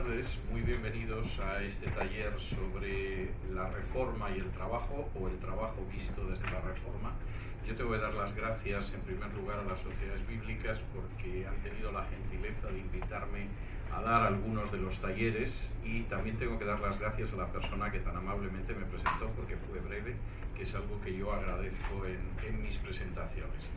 tardes, muy bienvenidos a este taller sobre la reforma y el trabajo, o el trabajo visto desde la reforma. Yo te voy a dar las gracias en primer lugar a las sociedades bíblicas porque han tenido la gentileza de invitarme a dar algunos de los talleres, y también tengo que dar las gracias a la persona que tan amablemente me presentó porque fue breve, que es algo que yo agradezco en mis presentaciones.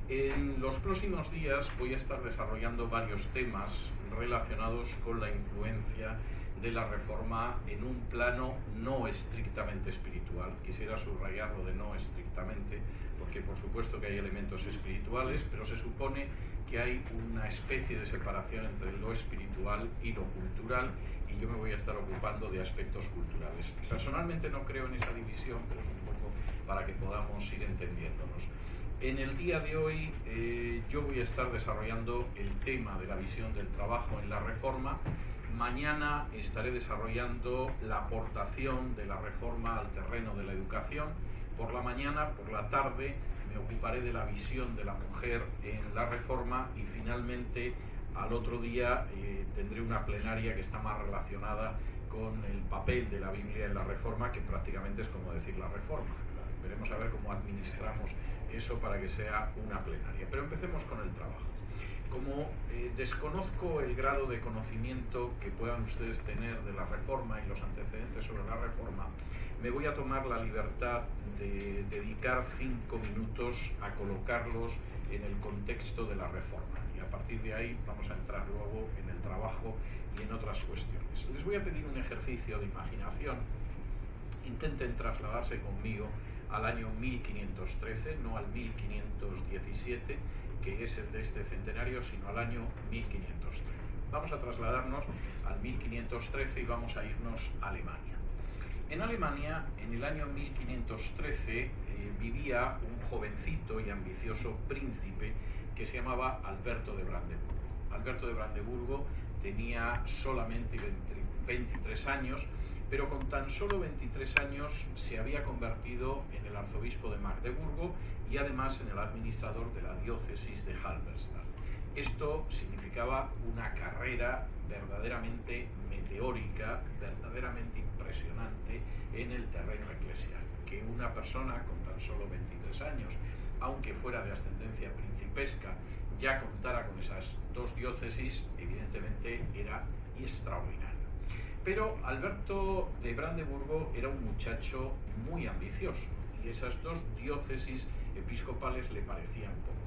En los próximos días voy a estar desarrollando varios temas relacionados con la influencia de la reforma en un plano no estrictamente espiritual. Quisiera subrayarlo de no estrictamente, porque por supuesto que hay elementos espirituales, pero se supone que hay una especie de separación entre lo espiritual y lo cultural, y yo me voy a estar ocupando de aspectos culturales. Personalmente no creo en esa división, pero es un poco para que podamos ir entendiéndonos. En el día de hoy yo voy a estar desarrollando el tema de la visión del trabajo en la reforma. Mañana estaré desarrollando la aportación de la reforma al terreno de la educación. Por la mañana, por la tarde, me ocuparé de la visión de la mujer en la reforma, y finalmente al otro día tendré una plenaria que está más relacionada con el papel de la Biblia en la reforma, que prácticamente es como decir la reforma. Veremos a ver cómo administramos eso para que sea una plenaria. Pero empecemos con el trabajo. Como desconozco el grado de conocimiento que puedan ustedes tener de la reforma y los antecedentes sobre la reforma, me voy a tomar la libertad de dedicar 5 minutos a colocarlos en el contexto de la reforma, y a partir de ahí vamos a entrar luego en el trabajo y en otras cuestiones. Les voy a pedir un ejercicio de imaginación. Intenten trasladarse conmigo al año 1513, no al 1517, que es el de este centenario, sino al año 1513. Vamos a trasladarnos al 1513 y vamos a irnos a Alemania. En Alemania, en el año 1513, vivía un jovencito y ambicioso príncipe que se llamaba Alberto de Brandeburgo. Alberto de Brandeburgo tenía solamente 23 años, pero con tan solo 23 años se había convertido en el arzobispo de Magdeburgo y además en el administrador de la diócesis de Halberstadt. Esto significaba una carrera verdaderamente meteórica, verdaderamente impresionante en el terreno eclesial. Que una persona con tan solo 23 años, aunque fuera de ascendencia principesca, ya contara con esas dos diócesis, evidentemente era extraordinario. Pero Alberto de Brandeburgo era un muchacho muy ambicioso, y esas dos diócesis episcopales le parecían poco.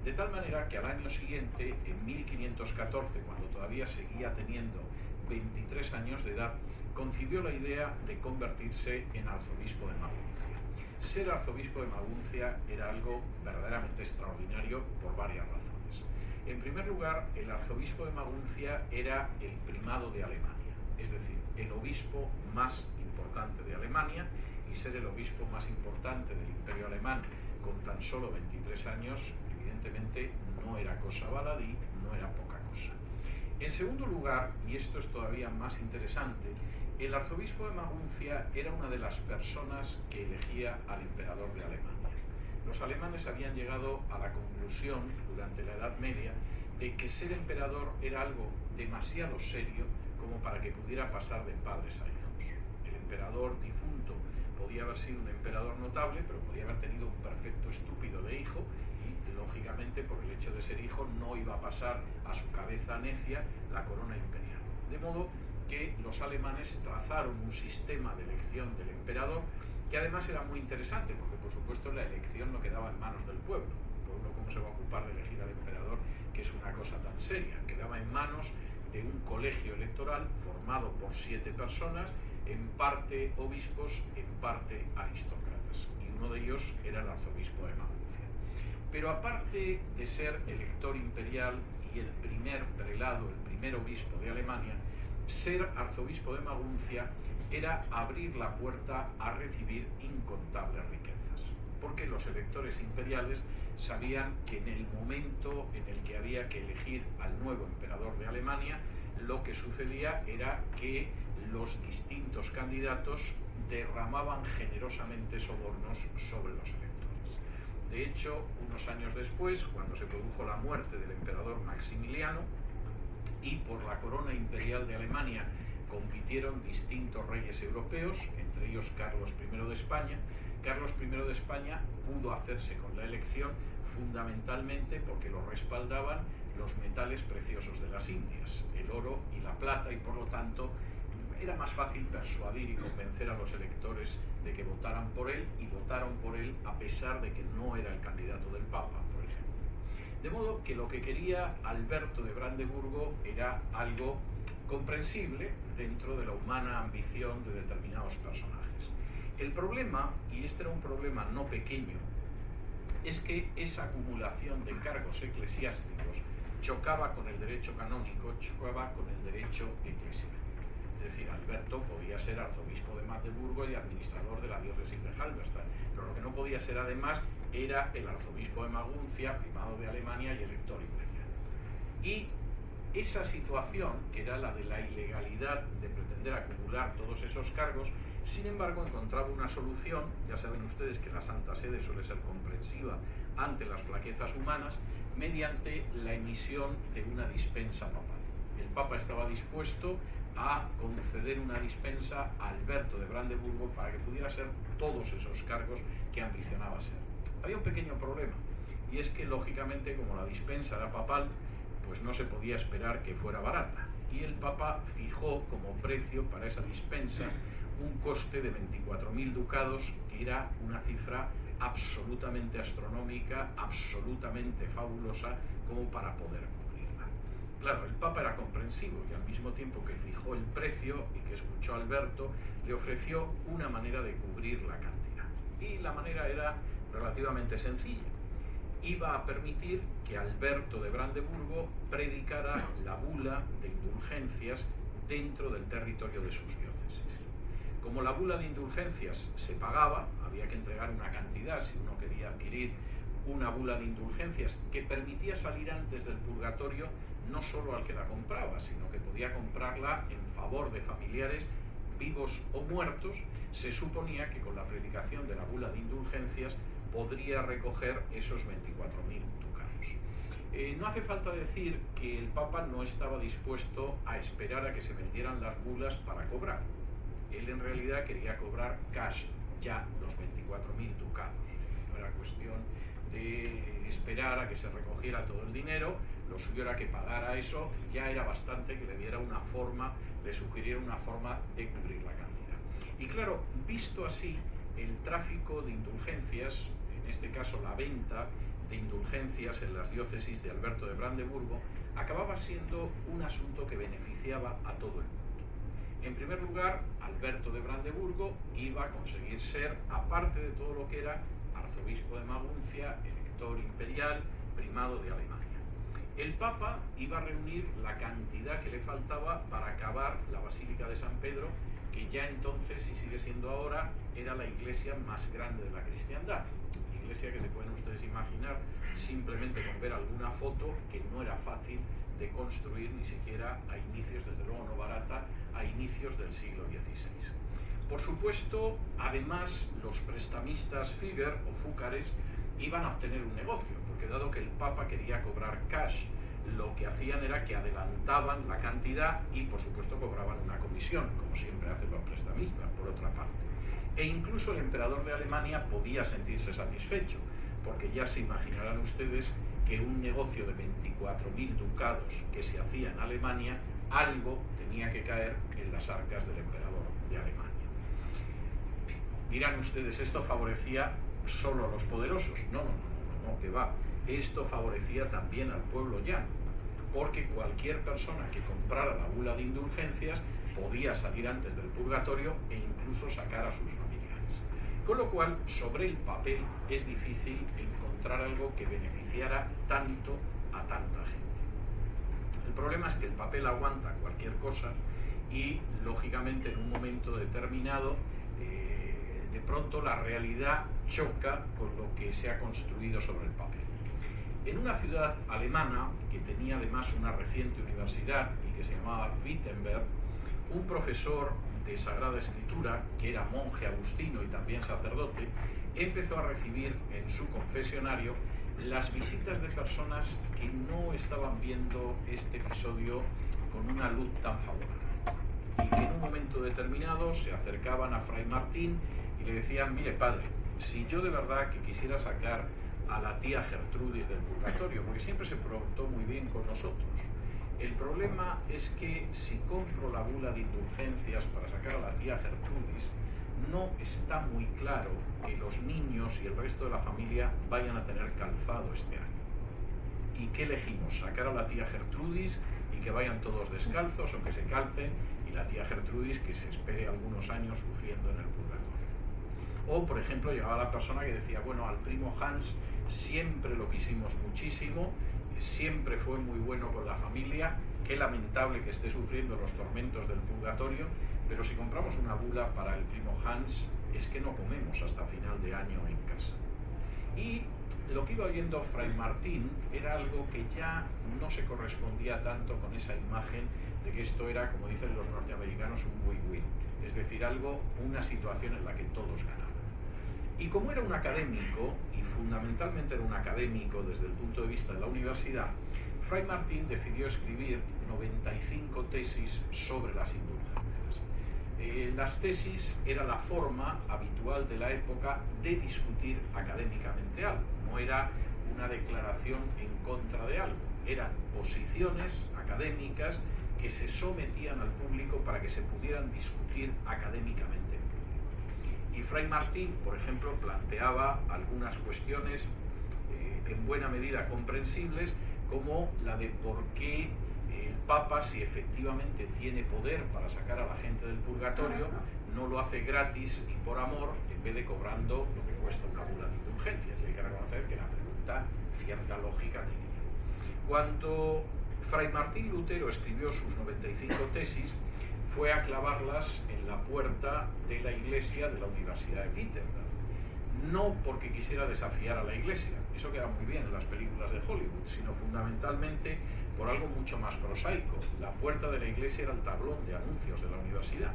De tal manera que al año siguiente, en 1514, cuando todavía seguía teniendo 23 años de edad, concibió la idea de convertirse en arzobispo de Maguncia. Ser arzobispo de Maguncia era algo verdaderamente extraordinario por varias razones. En primer lugar, el arzobispo de Maguncia era el primado de Alemania, es decir, el obispo más importante de Alemania, y ser el obispo más importante del Imperio Alemán con tan solo 23 años, evidentemente no era cosa baladí, no era poca cosa. En segundo lugar, y esto es todavía más interesante, el arzobispo de Maguncia era una de las personas que elegía al emperador de Alemania. Los alemanes habían llegado a la conclusión durante la Edad Media de que ser emperador era algo demasiado serio como para que pudiera pasar de padres a hijos. El emperador difunto podía haber sido un emperador notable, pero podía haber tenido un perfecto estúpido de hijo, y lógicamente por el hecho de ser hijo no iba a pasar a su cabeza necia la corona imperial. De modo que los alemanes trazaron un sistema de elección del emperador que además era muy interesante, porque por supuesto la elección no quedaba en manos del pueblo. El pueblo, ¿cómo se va a ocupar de elegir al emperador, que es una cosa tan seria? Quedaba en manos de un colegio electoral formado por 7 personas, en parte obispos, en parte aristócratas, y uno de ellos era el arzobispo de Maguncia. Pero aparte de ser elector imperial y el primer prelado, el primer obispo de Alemania, ser arzobispo de Maguncia era abrir la puerta a recibir incontables riquezas, porque los electores imperiales sabían que en el momento en el que había que elegir al nuevo emperador de Alemania, lo que sucedía era que los distintos candidatos derramaban generosamente sobornos sobre los electores. De hecho, unos años después, cuando se produjo la muerte del emperador Maximiliano, y por la corona imperial de Alemania compitieron distintos reyes europeos, entre ellos Carlos I de España. Carlos I de España pudo hacerse con la elección fundamentalmente porque lo respaldaban los metales preciosos de las Indias, el oro y la plata, y por lo tanto era más fácil persuadir y convencer a los electores de que votaran por él, y votaron por él a pesar de que no era el candidato del Papa, por ejemplo. De modo que lo que quería Alberto de Brandeburgo era algo comprensible dentro de la humana ambición de determinados personajes. El problema, y este era un problema no pequeño, es que esa acumulación de cargos eclesiásticos chocaba con el derecho canónico, chocaba con el derecho eclesiástico. Es decir, Alberto podía ser arzobispo de Magdeburgo y administrador de la diócesis de Halberstadt, pero lo que no podía ser además era el arzobispo de Maguncia, primado de Alemania y elector imperial. Y esa situación, que era la de la ilegalidad de pretender acumular todos esos cargos, sin embargo encontraba una solución. Ya saben ustedes que la Santa Sede suele ser comprensiva ante las flaquezas humanas, mediante la emisión de una dispensa papal. El Papa estaba dispuesto a conceder una dispensa a Alberto de Brandeburgo para que pudiera ser todos esos cargos que ambicionaba ser. Había un pequeño problema, y es que lógicamente, como la dispensa era papal, pues no se podía esperar que fuera barata, y el Papa fijó como precio para esa dispensa un coste de 24.000 ducados, que era una cifra absolutamente astronómica, absolutamente fabulosa, como para poder cubrirla. Claro, el Papa era comprensivo, y al mismo tiempo que fijó el precio y que escuchó a Alberto, le ofreció una manera de cubrir la cantidad. Y la manera era relativamente sencilla. Iba a permitir que Alberto de Brandeburgo predicara la bula de indulgencias dentro del territorio de sus diócesis. Como la bula de indulgencias se pagaba, había que entregar una cantidad si uno quería adquirir una bula de indulgencias que permitía salir antes del purgatorio, no solo al que la compraba, sino que podía comprarla en favor de familiares vivos o muertos. Se suponía que con la predicación de la bula de indulgencias podría recoger esos 24.000 ducados. No hace falta decir que el Papa no estaba dispuesto a esperar a que se vendieran las bulas para cobrar. Él en realidad quería cobrar cash ya los 24.000 ducados. No era cuestión de esperar a que se recogiera todo el dinero, lo suyo era que pagara eso. Ya era bastante que le diera una forma, le sugiriera una forma de cubrir la cantidad. Y claro, visto así, el tráfico de indulgencias, en este caso la venta de indulgencias en las diócesis de Alberto de Brandeburgo, acababa siendo un asunto que beneficiaba a todo el mundo. En primer lugar, Alberto de Brandeburgo iba a conseguir ser, aparte de todo lo que era, arzobispo de Maguncia, elector imperial, primado de Alemania. El Papa iba a reunir la cantidad que le faltaba para acabar la Basílica de San Pedro, que ya entonces, y sigue siendo ahora, era la iglesia más grande de la cristiandad. Iglesia que se pueden ustedes imaginar simplemente con ver alguna foto, que no era fácil de construir, ni siquiera a inicios, desde luego no barata, a inicios del siglo XVI. Por supuesto, además, los prestamistas Figuer o Fúcares iban a obtener un negocio, porque dado que el Papa quería cobrar cash, lo que hacían era que adelantaban la cantidad y, por supuesto, cobraban una comisión, como siempre hacen los prestamistas, por otra parte. E incluso el emperador de Alemania podía sentirse satisfecho, porque ya se imaginarán ustedes que un negocio de 24.000 ducados que se hacía en Alemania, algo tenía que caer en las arcas del emperador de Alemania. Dirán ustedes, ¿esto favorecía solo a los poderosos? No, que va. Esto favorecía también al pueblo llano, porque cualquier persona que comprara la bula de indulgencias podía salir antes del purgatorio e incluso sacar a sus familiares. Con lo cual, sobre el papel es difícil encontrar algo que beneficiara tanto a tanta gente. El problema es que el papel aguanta cualquier cosa y, lógicamente, en un momento determinado, de pronto la realidad choca con lo que se ha construido sobre el papel. En una ciudad alemana, que tenía además una reciente universidad y que se llamaba Wittenberg, un profesor de Sagrada Escritura, que era monje agustino y también sacerdote, empezó a recibir en su confesionario las visitas de personas que no estaban viendo este episodio con una luz tan favorable y que en un momento determinado se acercaban a Fray Martín y le decían: mire padre, si yo de verdad que quisiera sacar a la tía Gertrudis del purgatorio, porque siempre se portó muy bien con nosotros, el problema es que si compro la bula de indulgencias para sacar a la tía Gertrudis, no está muy claro que los niños y el resto de la familia vayan a tener calzado este año. ¿Y qué elegimos? ¿Sacar a la tía Gertrudis y que vayan todos descalzos o que se calcen, y la tía Gertrudis que se espere algunos años sufriendo en el purgatorio? O, por ejemplo, llegaba la persona que decía: bueno, al primo Hans siempre lo quisimos muchísimo, siempre fue muy bueno con la familia, qué lamentable que esté sufriendo los tormentos del purgatorio, pero si compramos una bula para el primo Hans, es que no comemos hasta final de año en casa. Y lo que iba oyendo Fray Martín era algo que ya no se correspondía tanto con esa imagen de que esto era, como dicen los norteamericanos, un win-win, es decir, una situación en la que todos ganaban. Y como era un académico, y fundamentalmente era un académico desde el punto de vista de la universidad, Fray Martín decidió escribir 95 tesis sobre las indulgencias. Las tesis era la forma habitual de la época de discutir académicamente algo, no era una declaración en contra de algo, eran posiciones académicas que se sometían al público para que se pudieran discutir académicamente. Y Fray Martín, por ejemplo, planteaba algunas cuestiones en buena medida comprensibles, como la de por qué el Papa, si efectivamente tiene poder para sacar a la gente del purgatorio, no lo hace gratis y por amor, en vez de cobrando lo que cuesta una bula de indulgencias. Y hay que reconocer que la pregunta cierta lógica tiene. Cuando Fray Martín Lutero escribió sus 95 tesis, fue a clavarlas en la puerta de la iglesia de la Universidad de Wittenberg. No porque quisiera desafiar a la iglesia, eso queda muy bien en las películas de Hollywood, sino fundamentalmente por algo mucho más prosaico. La puerta de la iglesia era el tablón de anuncios de la universidad,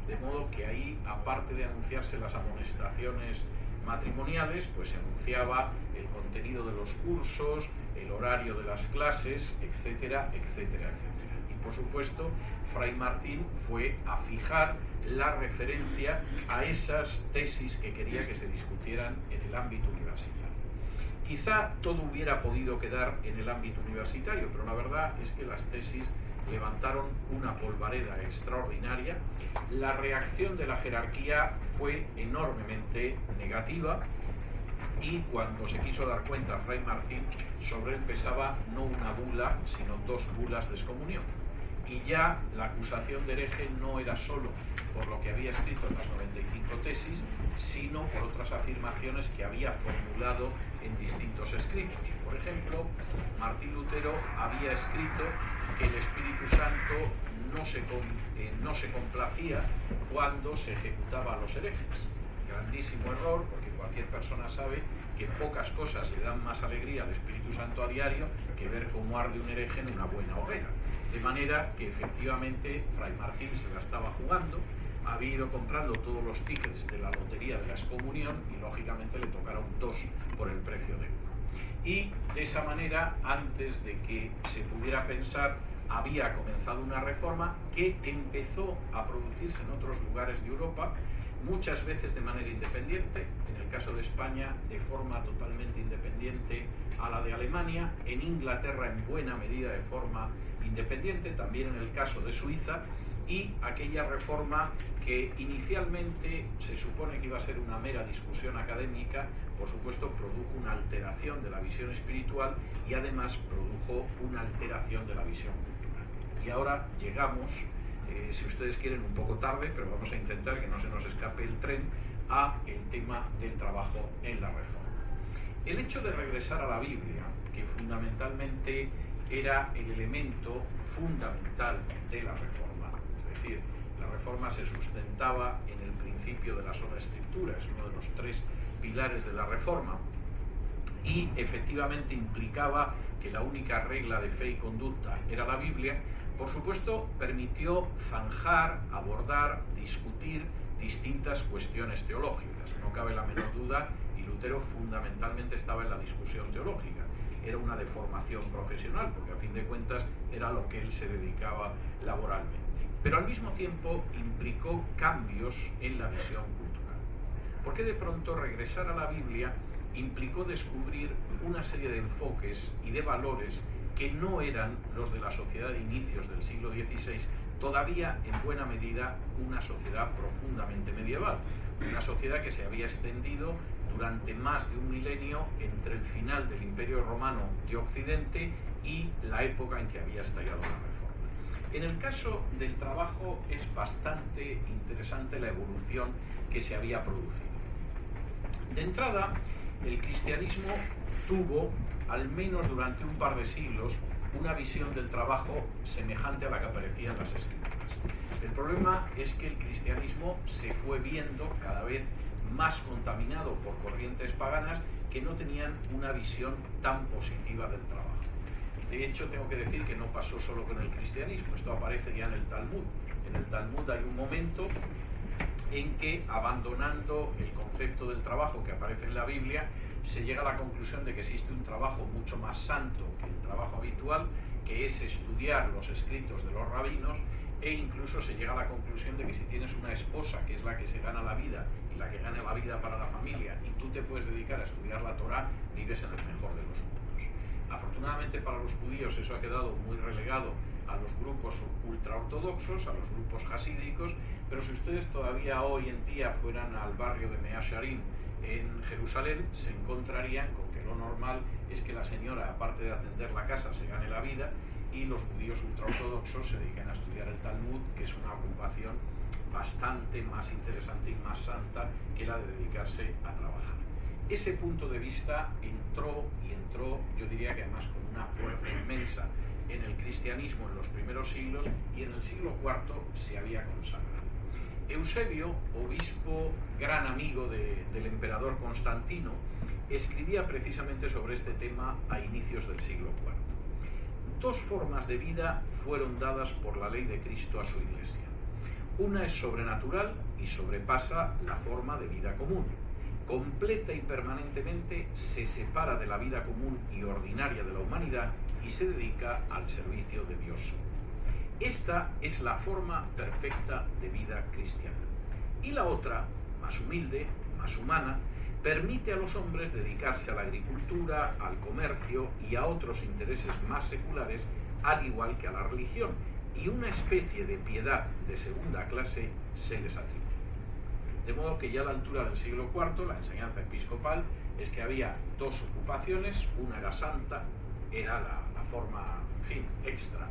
de modo que ahí, aparte de anunciarse las amonestaciones matrimoniales, pues se anunciaba el contenido de los cursos, el horario de las clases, etcétera, etcétera, etcétera. Y por supuesto, Fray Martín fue a fijar la referencia a esas tesis que quería que se discutieran en el ámbito universitario. Quizá todo hubiera podido quedar en el ámbito universitario, pero la verdad es que las tesis levantaron una polvareda extraordinaria. La reacción de la jerarquía fue enormemente negativa y cuando se quiso dar cuenta Fray Martín, sobre él pesaba no una bula, sino 2 bulas de excomunión. Y ya la acusación de hereje no era solo por lo que había escrito en las 95 tesis, sino por otras afirmaciones que había formulado en distintos escritos. Por ejemplo, Martín Lutero había escrito que el Espíritu Santo no se complacía cuando se ejecutaba a los herejes. Grandísimo error, porque cualquier persona sabe que pocas cosas le dan más alegría al Espíritu Santo a diario que ver cómo arde un hereje en una buena hoguera. De manera que efectivamente Fray Martín se la estaba jugando, había ido comprando todos los tickets de la lotería de la excomunión y lógicamente le tocaron 2 por el precio de 1. Y de esa manera, antes de que se pudiera pensar, había comenzado una reforma que empezó a producirse en otros lugares de Europa, muchas veces de manera independiente, en el caso de España de forma totalmente independiente a la de Alemania, en Inglaterra en buena medida de forma independiente, también en el caso de Suiza, y aquella reforma que inicialmente se supone que iba a ser una mera discusión académica, por supuesto produjo una alteración de la visión espiritual y además produjo una alteración de la visión cultural. Y ahora llegamos, si ustedes quieren un poco tarde, pero vamos a intentar que no se nos escape el tren, a el tema del trabajo en la reforma. El hecho de regresar a la Biblia, que fundamentalmente era el elemento fundamental de la reforma, es decir, la reforma se sustentaba en el principio de la sola escritura, es uno de los 3 pilares de la reforma, y efectivamente implicaba que la única regla de fe y conducta era la Biblia. Por supuesto, permitió zanjar, abordar, discutir distintas cuestiones teológicas. No cabe la menor duda, y Lutero fundamentalmente estaba en la discusión teológica. Era una deformación profesional, porque a fin de cuentas era lo que él se dedicaba laboralmente. Pero al mismo tiempo implicó cambios en la visión cultural. Porque de pronto regresar a la Biblia implicó descubrir una serie de enfoques y de valores que no eran los de la sociedad de inicios del siglo XVI, todavía en buena medida una sociedad profundamente medieval, una sociedad que se había extendido durante más de un milenio entre el final del Imperio Romano de Occidente y la época en que había estallado la Reforma. En el caso del trabajo es bastante interesante la evolución que se había producido. De entrada, el cristianismo tuvo, al menos durante un par de siglos, una visión del trabajo semejante a la que aparecía en las Escrituras. El problema es que el cristianismo se fue viendo cada vez más contaminado por corrientes paganas que no tenían una visión tan positiva del trabajo. De hecho, tengo que decir que no pasó solo con el cristianismo, esto aparece ya en el Talmud. En el Talmud hay un momento en que, abandonando el concepto del trabajo que aparece en la Biblia, se llega a la conclusión de que existe un trabajo mucho más santo que el trabajo habitual, que es estudiar los escritos de los rabinos, e incluso se llega a la conclusión de que si tienes una esposa que es la que se gana la vida y la que gana la vida para la familia, y tú te puedes dedicar a estudiar la Torá, vives en el mejor de los mundos. Afortunadamente para los judíos eso ha quedado muy relegado a los grupos ultraortodoxos, a los grupos hasídicos, pero si ustedes todavía hoy en día fueran al barrio de Mea Shearim en Jerusalén, se encontrarían con que lo normal es que la señora, aparte de atender la casa, se gane la vida, y los judíos ultraortodoxos se dedican a estudiar el Talmud, que es una ocupación bastante más interesante y más santa que la de dedicarse a trabajar. Ese punto de vista entró, yo diría que además con una fuerza inmensa, en el cristianismo en los primeros siglos, y en el siglo IV se había consagrado. Eusebio, obispo gran amigo del emperador Constantino, escribía precisamente sobre este tema a inicios del siglo IV. Dos formas de vida fueron dadas por la ley de Cristo a su iglesia. Una es sobrenatural y sobrepasa la forma de vida común. Completa y permanentemente se separa de la vida común y ordinaria de la humanidad y se dedica al servicio de Dios. Esta es la forma perfecta de vida cristiana. Y la otra, más humilde, más humana, permite a los hombres dedicarse a la agricultura, al comercio y a otros intereses más seculares, al igual que a la religión, y una especie de piedad de segunda clase se les atribuye. De modo que ya a la altura del siglo IV la enseñanza episcopal es que había dos ocupaciones, una era santa, era la forma, en fin, extra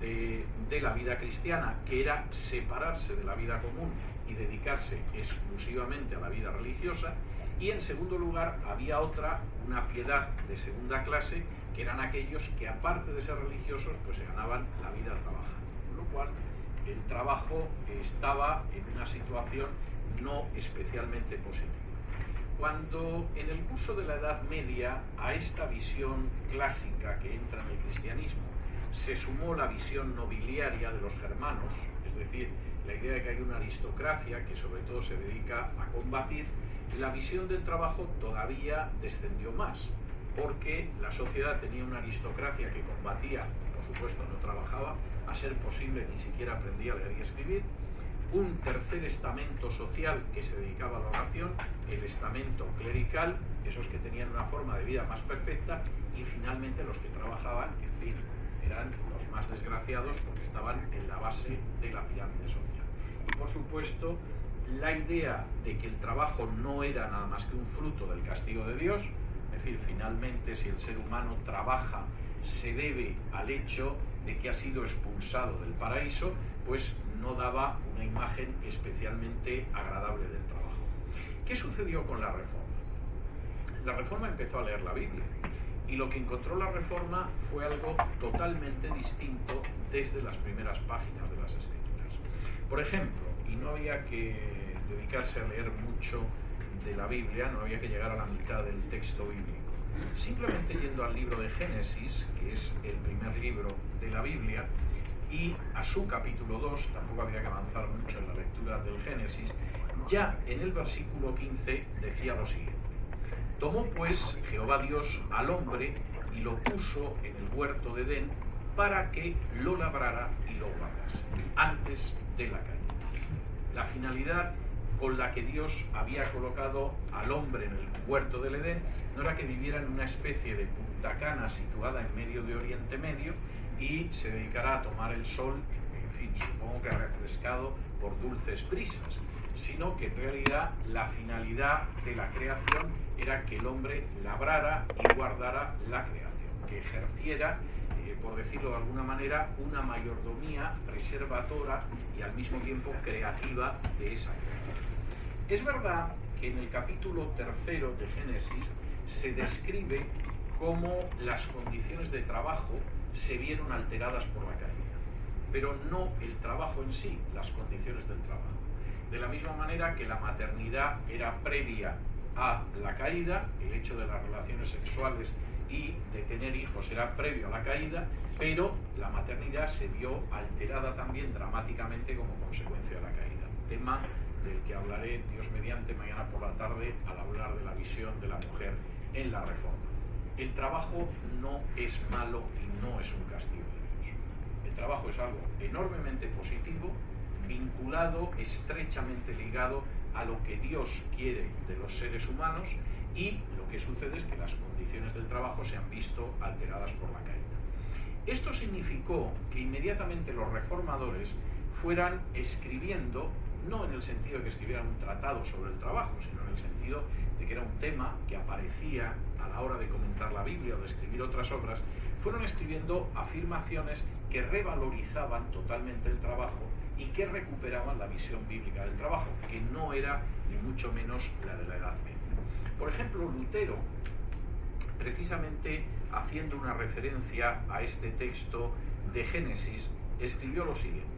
de la vida cristiana, que era separarse de la vida común y dedicarse exclusivamente a la vida religiosa, y en segundo lugar había otra, una piedad de segunda clase, que eran aquellos que aparte de ser religiosos pues se ganaban la vida trabajando, con lo cual el trabajo estaba en una situación no especialmente positiva. Cuando en el curso de la Edad Media a esta visión clásica que entra en el cristianismo se sumó la visión nobiliaria de los germanos, es decir, la idea de que hay una aristocracia que sobre todo se dedica a combatir, la visión del trabajo todavía descendió más, porque la sociedad tenía una aristocracia que combatía, por supuesto no trabajaba, a ser posible ni siquiera aprendía a leer y escribir, un tercer estamento social que se dedicaba a la oración, el estamento clerical, esos que tenían una forma de vida más perfecta, y finalmente los que trabajaban, en fin, eran los más desgraciados porque estaban en la base de la pirámide social. Y por supuesto, la idea de que el trabajo no era nada más que un fruto del castigo de Dios, es decir, finalmente si el ser humano trabaja se debe al hecho de que ha sido expulsado del paraíso, pues no daba una imagen especialmente agradable del trabajo. ¿Qué sucedió con la Reforma? La Reforma empezó a leer la Biblia, y lo que encontró la Reforma fue algo totalmente distinto desde las primeras páginas de las Escrituras. Por ejemplo, y no había que dedicarse a leer mucho de la Biblia, no había que llegar a la mitad del texto bíblico. Simplemente yendo al libro de Génesis, que es el primer libro de la Biblia, y a su capítulo 2, tampoco había que avanzar mucho en la lectura del Génesis, ya en el versículo 15 decía lo siguiente: Tomó pues Jehová Dios al hombre y lo puso en el huerto de Edén para que lo labrara y lo guardase, antes de la caída. La finalidad con la que Dios había colocado al hombre en el huerto del Edén no era que viviera en una especie de Punta Cana situada en medio de Oriente Medio y se dedicara a tomar el sol, en fin, supongo que refrescado por dulces brisas, sino que en realidad la finalidad de la creación era que el hombre labrara y guardara la creación, que ejerciera, por decirlo de alguna manera, una mayordomía preservadora y al mismo tiempo creativa de esa creación. Es verdad que en el capítulo 3 de Génesis se describe cómo las condiciones de trabajo se vieron alteradas por la caída, pero no el trabajo en sí, las condiciones del trabajo. De la misma manera que la maternidad era previa a la caída, el hecho de las relaciones sexuales y de tener hijos era previo a la caída, pero la maternidad se vio alterada también dramáticamente como consecuencia de la caída. Tema del que hablaré, Dios mediante, mañana por la tarde al hablar de la visión de la mujer en la Reforma. El trabajo no es malo y no es un castigo de Dios. El trabajo es algo enormemente positivo, vinculado, estrechamente ligado a lo que Dios quiere de los seres humanos, y lo que sucede es que las condiciones del trabajo se han visto alteradas por la caída. Esto significó que inmediatamente los reformadores fueran escribiendo, no en el sentido de que escribieran un tratado sobre el trabajo, sino en el sentido de que era un tema que aparecía a la hora de comentar la Biblia o de escribir otras obras, fueron escribiendo afirmaciones que revalorizaban totalmente el trabajo y que recuperaban la visión bíblica del trabajo, que no era ni mucho menos la de la Edad Media. Por ejemplo, Lutero, precisamente haciendo una referencia a este texto de Génesis, escribió lo siguiente: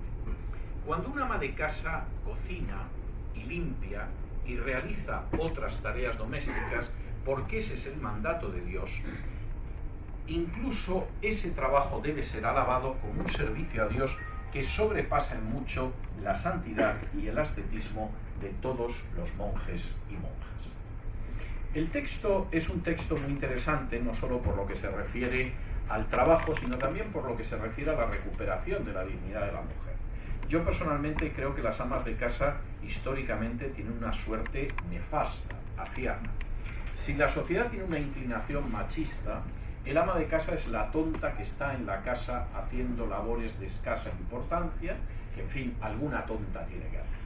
cuando una ama de casa cocina y limpia y realiza otras tareas domésticas, porque ese es el mandato de Dios, incluso ese trabajo debe ser alabado como un servicio a Dios que sobrepasa en mucho la santidad y el ascetismo de todos los monjes y monjas. El texto es un texto muy interesante, no solo por lo que se refiere al trabajo, sino también por lo que se refiere a la recuperación de la dignidad de la mujer. Yo personalmente creo que las amas de casa históricamente tienen una suerte nefasta, aciaga. Si la sociedad tiene una inclinación machista, el ama de casa es la tonta que está en la casa haciendo labores de escasa importancia, que en fin, alguna tonta tiene que hacer.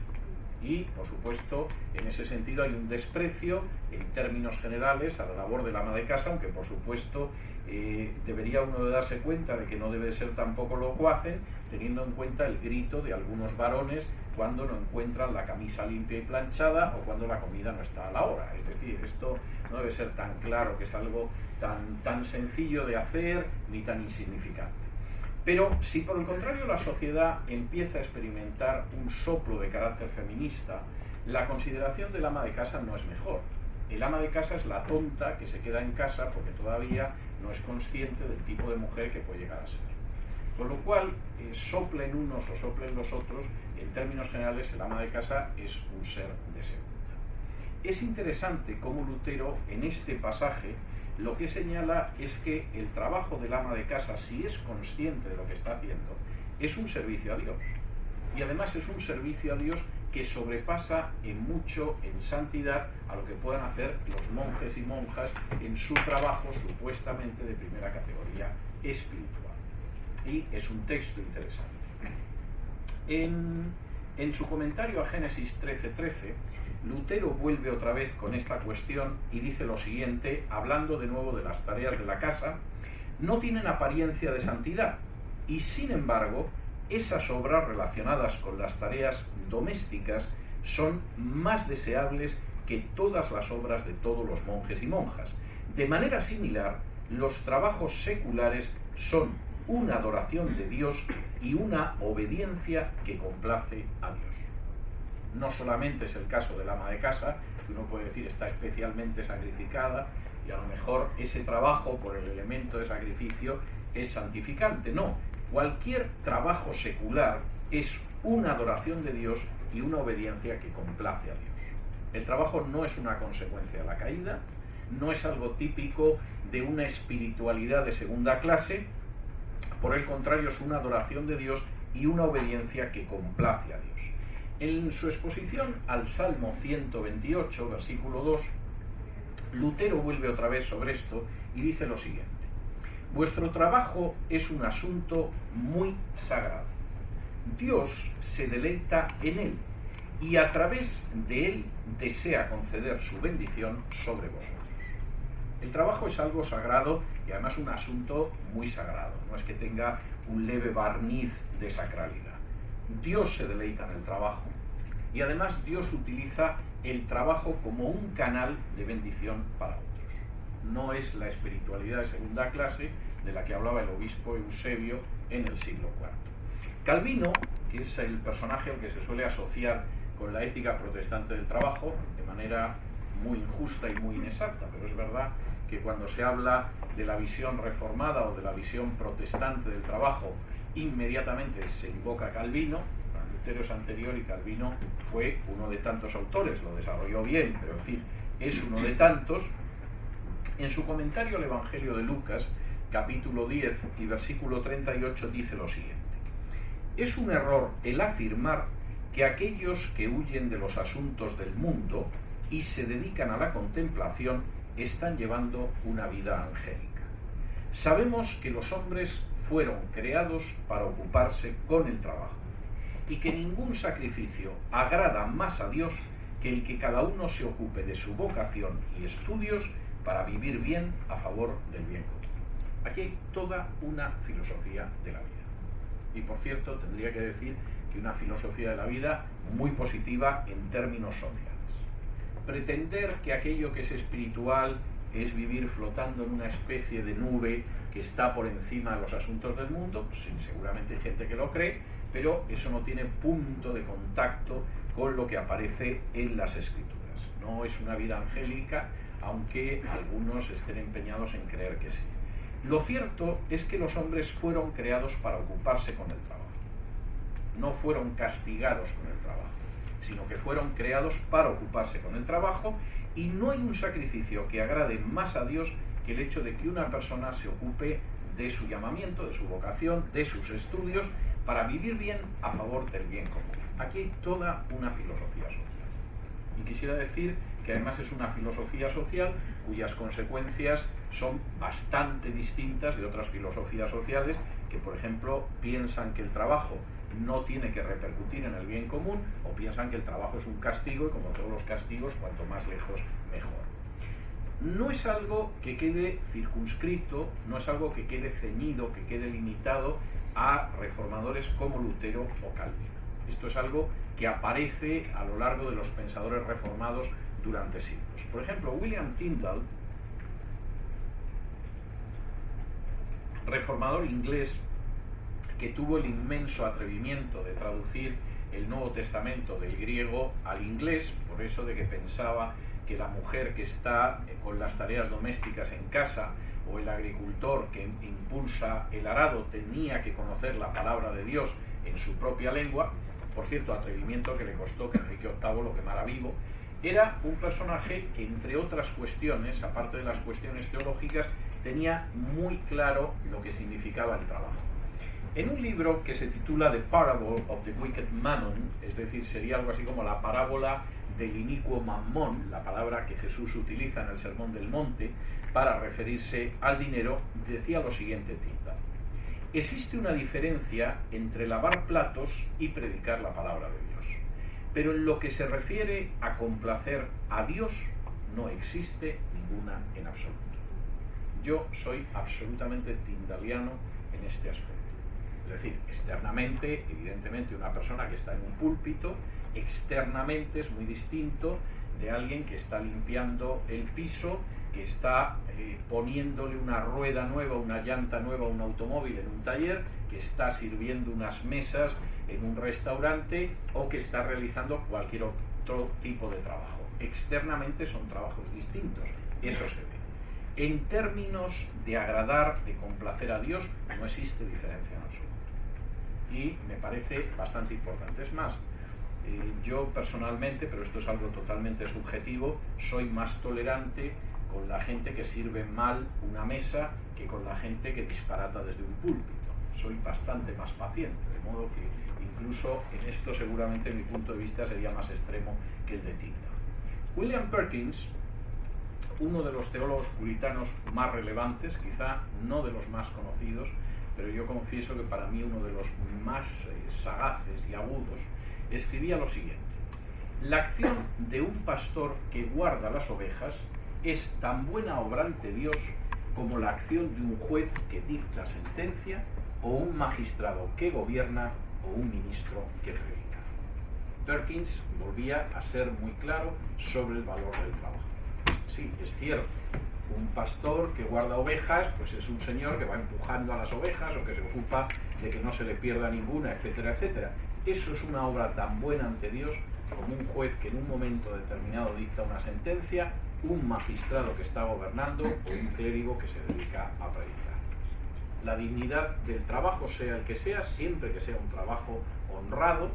Y, por supuesto, en ese sentido hay un desprecio, en términos generales, a la labor del ama de casa, aunque, por supuesto, debería uno de darse cuenta de que no debe ser tampoco locuaz, teniendo en cuenta el grito de algunos varones cuando no encuentran la camisa limpia y planchada o cuando la comida no está a la hora. Es decir, esto no debe ser tan claro, que es algo tan sencillo de hacer ni tan insignificante. Pero si por el contrario la sociedad empieza a experimentar un soplo de carácter feminista, la consideración del ama de casa no es mejor. El ama de casa es la tonta que se queda en casa porque todavía no es consciente del tipo de mujer que puede llegar a ser. Con lo cual, soplen unos o soplen los otros, en términos generales el ama de casa es un ser de segunda. Es interesante cómo Lutero en este pasaje lo que señala es que el trabajo del ama de casa, si es consciente de lo que está haciendo, es un servicio a Dios. Y además es un servicio a Dios que sobrepasa en mucho, en santidad, a lo que puedan hacer los monjes y monjas en su trabajo supuestamente de primera categoría espiritual. Y es un texto interesante. En su comentario a Génesis 13:13, Lutero vuelve otra vez con esta cuestión y dice lo siguiente, hablando de nuevo de las tareas de la casa: no tienen apariencia de santidad, y sin embargo, esas obras relacionadas con las tareas domésticas son más deseables que todas las obras de todos los monjes y monjas. De manera similar, los trabajos seculares son una adoración de Dios y una obediencia que complace a Dios. No solamente es el caso del ama de casa, que uno puede decir está especialmente sacrificada y a lo mejor ese trabajo por el elemento de sacrificio es santificante. No, cualquier trabajo secular es una adoración de Dios y una obediencia que complace a Dios. El trabajo no es una consecuencia de la caída, no es algo típico de una espiritualidad de segunda clase, por el contrario es una adoración de Dios y una obediencia que complace a Dios. En su exposición al Salmo 128, versículo 2, Lutero vuelve otra vez sobre esto y dice lo siguiente: vuestro trabajo es un asunto muy sagrado. Dios se deleita en él y a través de él desea conceder su bendición sobre vosotros. El trabajo es algo sagrado y además un asunto muy sagrado, no es que tenga un leve barniz de sacralidad. Dios se deleita en el trabajo y además Dios utiliza el trabajo como un canal de bendición para otros. No es la espiritualidad de segunda clase de la que hablaba el obispo Eusebio en el siglo IV. Calvino, que es el personaje al que se suele asociar con la ética protestante del trabajo, de manera muy injusta y muy inexacta, pero es verdad que cuando se habla de la visión reformada o de la visión protestante del trabajo, inmediatamente se invoca a Calvino. Lutero es anterior y Calvino fue uno de tantos autores, lo desarrolló bien, pero en fin, es uno de tantos. En su comentario al Evangelio de Lucas, capítulo 10 y versículo 38, dice lo siguiente: es un error el afirmar que aquellos que huyen de los asuntos del mundo y se dedican a la contemplación están llevando una vida angélica. Sabemos que los hombres fueron creados para ocuparse con el trabajo y que ningún sacrificio agrada más a Dios que el que cada uno se ocupe de su vocación y estudios para vivir bien a favor del bien común. Aquí hay toda una filosofía de la vida. Y por cierto, tendría que decir que una filosofía de la vida muy positiva en términos sociales. Pretender que aquello que es espiritual es vivir flotando en una especie de nube que está por encima de los asuntos del mundo, pues seguramente hay gente que lo cree, pero eso no tiene punto de contacto con lo que aparece en las Escrituras. No es una vida angélica, aunque algunos estén empeñados en creer que sí. Lo cierto es que los hombres fueron creados para ocuparse con el trabajo. No fueron castigados con el trabajo, sino que fueron creados para ocuparse con el trabajo, y no hay un sacrificio que agrade más a Dios que el hecho de que una persona se ocupe de su llamamiento, de su vocación, de sus estudios, para vivir bien a favor del bien común. Aquí hay toda una filosofía social. Y quisiera decir que además es una filosofía social cuyas consecuencias son bastante distintas de otras filosofías sociales que, por ejemplo, piensan que el trabajo no tiene que repercutir en el bien común, o piensan que el trabajo es un castigo y, como todos los castigos, cuanto más lejos mejor. No es algo que quede circunscrito, no es algo que quede ceñido, que quede limitado a reformadores como Lutero o Calvino. Esto es algo que aparece a lo largo de los pensadores reformados durante siglos. Por ejemplo, William Tyndale, reformador inglés, que tuvo el inmenso atrevimiento de traducir el Nuevo Testamento del griego al inglés, por eso de que pensaba que la mujer que está con las tareas domésticas en casa, o el agricultor que impulsa el arado, tenía que conocer la palabra de Dios en su propia lengua. Por cierto, atrevimiento que le costó que Enrique VIII lo quemara vivo. Era un personaje que, entre otras cuestiones, aparte de las cuestiones teológicas, tenía muy claro lo que significaba el trabajo. En un libro que se titula The Parable of the Wicked Mammon, es decir, sería algo así como la parábola del inicuo Mamón, la palabra que Jesús utiliza en el Sermón del Monte para referirse al dinero, decía lo siguiente Tyndale: existe una diferencia entre lavar platos y predicar la palabra de Dios, pero en lo que se refiere a complacer a Dios no existe ninguna en absoluto. Yo soy absolutamente tyndaliano en este aspecto. Es decir, externamente, evidentemente, una persona que está en un púlpito, externamente es muy distinto de alguien que está limpiando el piso, que está poniéndole una rueda nueva, una llanta nueva a un automóvil en un taller, que está sirviendo unas mesas en un restaurante, o que está realizando cualquier otro tipo de trabajo. Externamente son trabajos distintos, eso se ve. En términos de agradar, de complacer a Dios, no existe diferencia en absoluto. Y me parece bastante importante. Es más, yo personalmente, pero esto es algo totalmente subjetivo, soy más tolerante con la gente que sirve mal una mesa que con la gente que disparata desde un púlpito. Soy bastante más paciente, de modo que incluso en esto seguramente mi punto de vista sería más extremo que el de Tyndale. William Perkins, uno de los teólogos puritanos más relevantes, quizá no de los más conocidos, pero yo confieso que para mí uno de los más sagaces y agudos, escribía lo siguiente: la acción de un pastor que guarda las ovejas es tan buena obra ante Dios como la acción de un juez que dicta sentencia, o un magistrado que gobierna, o un ministro que predica. Perkins volvía a ser muy claro sobre el valor del trabajo. Sí, es cierto, un pastor que guarda ovejas, pues es un señor que va empujando a las ovejas o que se ocupa de que no se le pierda ninguna, etcétera, etcétera. Eso es una obra tan buena ante Dios como un juez que en un momento determinado dicta una sentencia, un magistrado que está gobernando o un clérigo que se dedica a predicar. La dignidad del trabajo, sea el que sea, siempre que sea un trabajo honrado,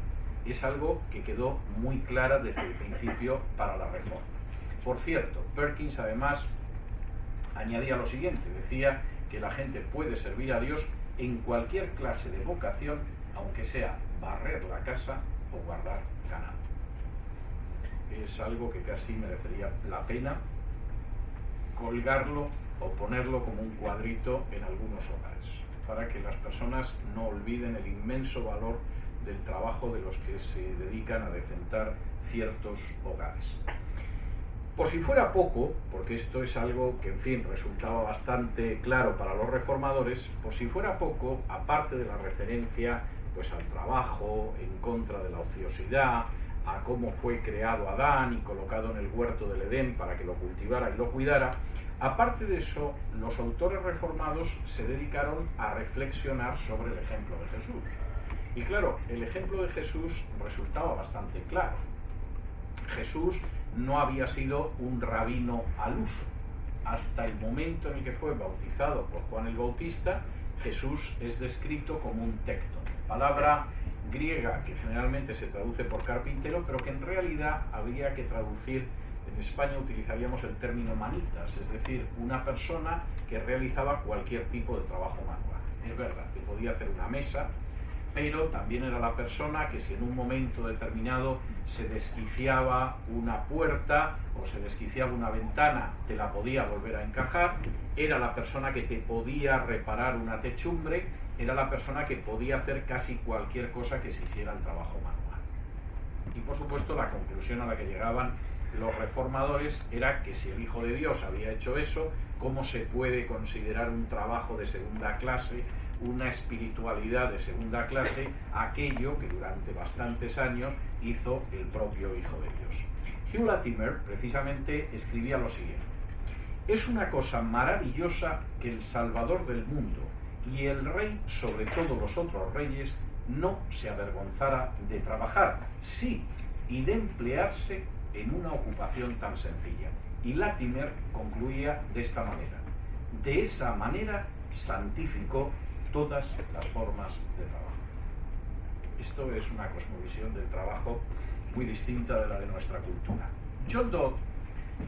es algo que quedó muy clara desde el principio para la Reforma. Por cierto, Perkins además añadía lo siguiente, decía que la gente puede servir a Dios en cualquier clase de vocación, aunque sea barrer la casa o guardar ganado. Es algo que casi merecería la pena colgarlo o ponerlo como un cuadrito en algunos hogares, para que las personas no olviden el inmenso valor del trabajo de los que se dedican a decentar ciertos hogares. Por si fuera poco, porque esto es algo que, en fin, resultaba bastante claro para los reformadores, por si fuera poco, aparte de la referencia pues al trabajo, en contra de la ociosidad, a cómo fue creado Adán y colocado en el huerto del Edén para que lo cultivara y lo cuidara, aparte de eso, los autores reformados se dedicaron a reflexionar sobre el ejemplo de Jesús. Y claro, el ejemplo de Jesús resultaba bastante claro. Jesús no había sido un rabino al uso. Hasta el momento en el que fue bautizado por Juan el Bautista, Jesús es descrito como un tecton, palabra griega que generalmente se traduce por carpintero, pero que en realidad habría que traducir, en España utilizaríamos el término manitas, es decir, una persona que realizaba cualquier tipo de trabajo manual. Es verdad, que podía hacer una mesa, pero también era la persona que si en un momento determinado se desquiciaba una puerta o se desquiciaba una ventana, te la podía volver a encajar, era la persona que te podía reparar una techumbre, era la persona que podía hacer casi cualquier cosa que exigiera el trabajo manual. Y por supuesto la conclusión a la que llegaban los reformadores era que si el Hijo de Dios había hecho eso, ¿cómo se puede considerar un trabajo de segunda clase, una espiritualidad de segunda clase, aquello que durante bastantes años hizo el propio Hijo de Dios? Hugh Latimer precisamente escribía lo siguiente: es una cosa maravillosa que el Salvador del mundo y el Rey sobre todos los otros reyes no se avergonzara de trabajar, sí, y de emplearse en una ocupación tan sencilla. Y Latimer concluía de esta manera: de esa manera santificó todas las formas de trabajo. Esto es una cosmovisión del trabajo muy distinta de la de nuestra cultura. John Dodd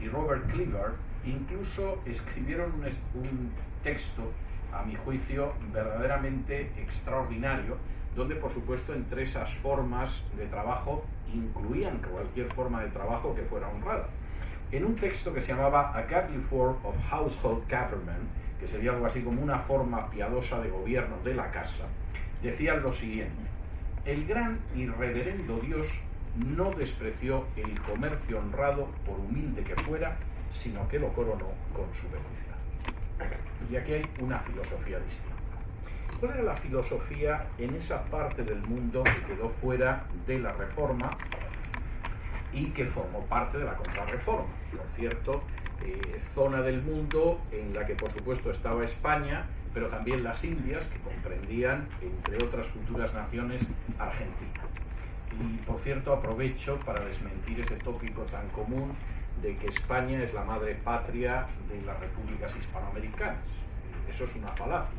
y Robert Cleaver incluso escribieron un texto, a mi juicio, verdaderamente extraordinario, donde por supuesto entre esas formas de trabajo incluían cualquier forma de trabajo que fuera honrada. En un texto que se llamaba A Godly Form of Household Government, que sería algo así como una forma piadosa de gobierno de la casa, decían lo siguiente: el gran y reverendo Dios no despreció el comercio honrado por humilde que fuera, sino que lo coronó con su bendición. Y aquí hay una filosofía distinta. ¿Cuál era la filosofía en esa parte del mundo que quedó fuera de la Reforma y que formó parte de la Contrarreforma? Por cierto, zona del mundo en la que por supuesto estaba España, pero también las Indias, que comprendían, entre otras futuras naciones, Argentina. Y por cierto, aprovecho para desmentir ese tópico tan común de que España es la madre patria de las repúblicas hispanoamericanas. Eso es una falacia.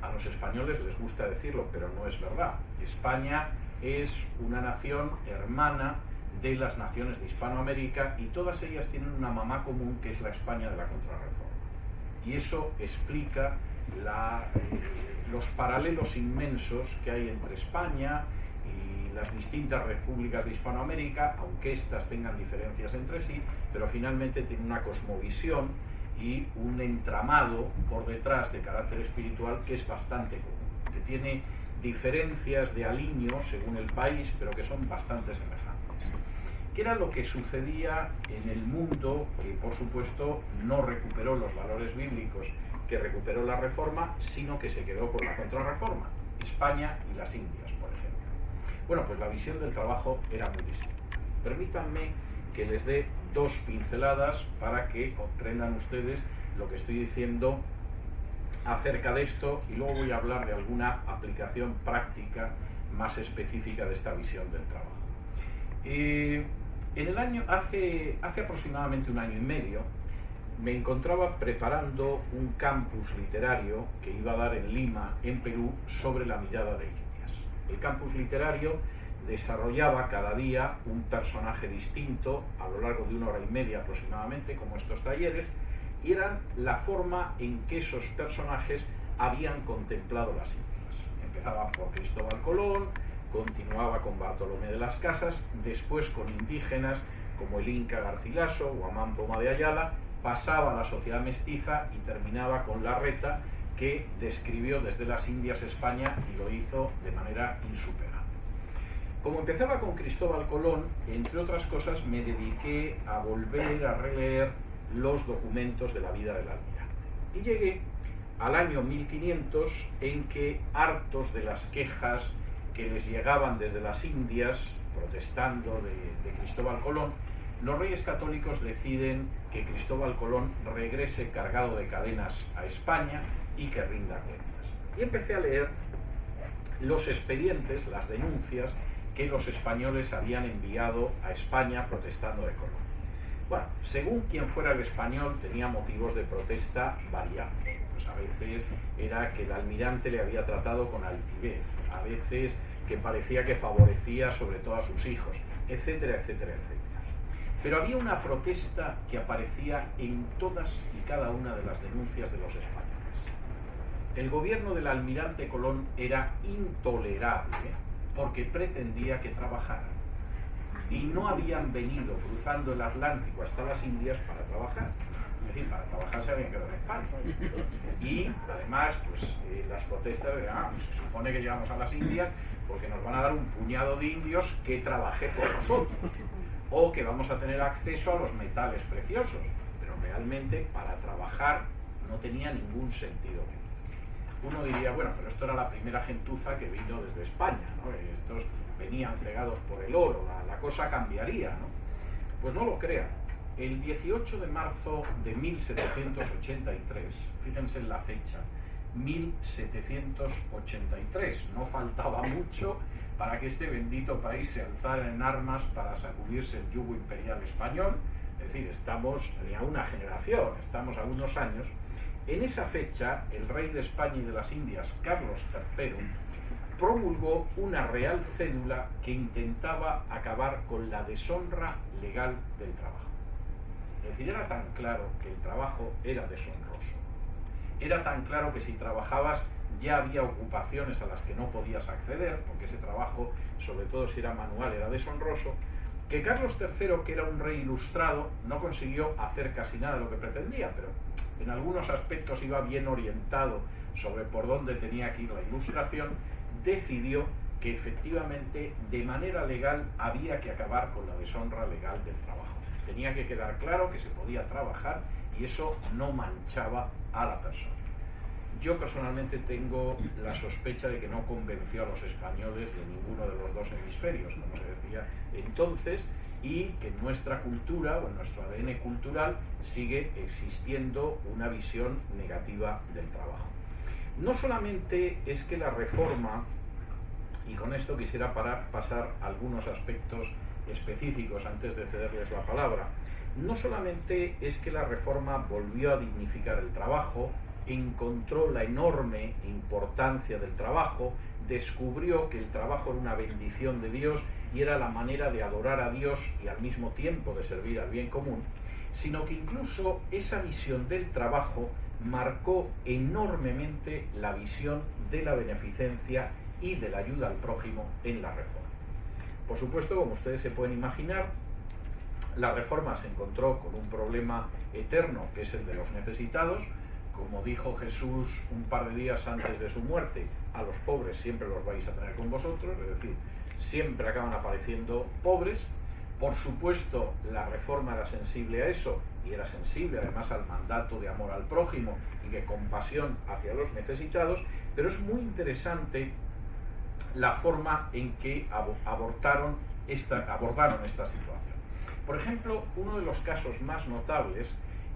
A los españoles les gusta decirlo, pero no es verdad. España es una nación hermana de las naciones de Hispanoamérica, y todas ellas tienen una mamá común, que es la España de la Contrarreforma. Y eso explica los paralelos inmensos que hay entre España y las distintas repúblicas de Hispanoamérica, aunque éstas tengan diferencias entre sí, pero finalmente tienen una cosmovisión y un entramado por detrás de carácter espiritual que es bastante común, que tiene diferencias de aliño según el país, pero que son bastante semejantes. ¿Qué era lo que sucedía en el mundo que, por supuesto, no recuperó los valores bíblicos que recuperó la Reforma, sino que se quedó con la Contrarreforma? España y las Indias, por ejemplo. Bueno, pues la visión del trabajo era muy distinta. Permítanme que les dé dos pinceladas para que comprendan ustedes lo que estoy diciendo acerca de esto, y luego voy a hablar de alguna aplicación práctica más específica de esta visión del trabajo. Hace aproximadamente un año y medio me encontraba preparando un campus literario que iba a dar en Lima, en Perú, sobre la mirada de Indias. El campus literario desarrollaba cada día un personaje distinto a lo largo de 1 hora y media aproximadamente, como estos talleres, y eran la forma en que esos personajes habían contemplado las Indias. Empezaba por Cristóbal Colón, continuaba con Bartolomé de las Casas, después con indígenas como el Inca Garcilaso o Amán Poma de Ayala, pasaba a la sociedad mestiza y terminaba con Larreta, que describió desde las Indias España y lo hizo de manera insuperable. Como empezaba con Cristóbal Colón, entre otras cosas me dediqué a volver a releer los documentos de la vida del almirante. Y llegué al año 1500, en que, hartos de las quejas que les llegaban desde las Indias, protestando de Cristóbal Colón, los reyes católicos deciden que Cristóbal Colón regrese cargado de cadenas a España y que rinda cuentas. Y empecé a leer los expedientes, las denuncias que los españoles habían enviado a España protestando de Colón. Bueno, según quien fuera el español, tenía motivos de protesta variados. Pues a veces era que el almirante le había tratado con altivez, a veces que parecía que favorecía sobre todo a sus hijos, etcétera, etcétera, etcétera. Pero había una protesta que aparecía en todas y cada una de las denuncias de los españoles. El gobierno del almirante Colón era intolerable porque pretendía que trabajaran. Y no habían venido cruzando el Atlántico hasta las Indias para trabajar. Es decir, para trabajar se habían quedado en España. Y además, pues las protestas de, pues se supone que llegamos a las Indias porque nos van a dar un puñado de indios que trabaje por nosotros, o que vamos a tener acceso a los metales preciosos. Pero realmente para trabajar no tenía ningún sentido. Uno diría, bueno, pero esto era la primera gentuza que vino desde España, ¿no? Estos venían cegados por el oro, la cosa cambiaría, ¿no? Pues no lo crean. El 18 de marzo de 1783, fíjense en la fecha, 1783, no faltaba mucho para que este bendito país se alzara en armas para sacudirse el yugo imperial español. Es decir, estamos ni a una generación, estamos a unos años. En esa fecha, el rey de España y de las Indias, Carlos III, promulgó una real cédula que intentaba acabar con la deshonra legal del trabajo. Es decir, era tan claro que el trabajo era deshonroso. Era tan claro que si trabajabas ya había ocupaciones a las que no podías acceder, porque ese trabajo, sobre todo si era manual, era deshonroso, que Carlos III, que era un rey ilustrado, no consiguió hacer casi nada de lo que pretendía, pero en algunos aspectos iba bien orientado sobre por dónde tenía que ir la ilustración, decidió que efectivamente de manera legal había que acabar con la deshonra legal del trabajo. Tenía que quedar claro que se podía trabajar y eso no manchaba a la persona. Yo personalmente tengo la sospecha de que no convenció a los españoles de ninguno de los dos hemisferios, como se decía entonces, y que en nuestra cultura o en nuestro ADN cultural sigue existiendo una visión negativa del trabajo. No solamente es que la reforma, y con esto quisiera pasar algunos aspectos específicos antes de cederles la palabra, no solamente es que la reforma volvió a dignificar el trabajo, encontró la enorme importancia del trabajo, descubrió que el trabajo era una bendición de Dios y era la manera de adorar a Dios y al mismo tiempo de servir al bien común, sino que incluso esa visión del trabajo marcó enormemente la visión de la beneficencia y de la ayuda al prójimo en la Reforma. Por supuesto, como ustedes se pueden imaginar, la Reforma se encontró con un problema eterno, que es el de los necesitados. Como dijo Jesús un par de días antes de su muerte, a los pobres siempre los vais a tener con vosotros, es decir, siempre acaban apareciendo pobres. Por supuesto, la Reforma era sensible a eso, y era sensible además al mandato de amor al prójimo y de compasión hacia los necesitados, pero es muy interesante la forma en que abordaron esta situación. Por ejemplo, uno de los casos más notables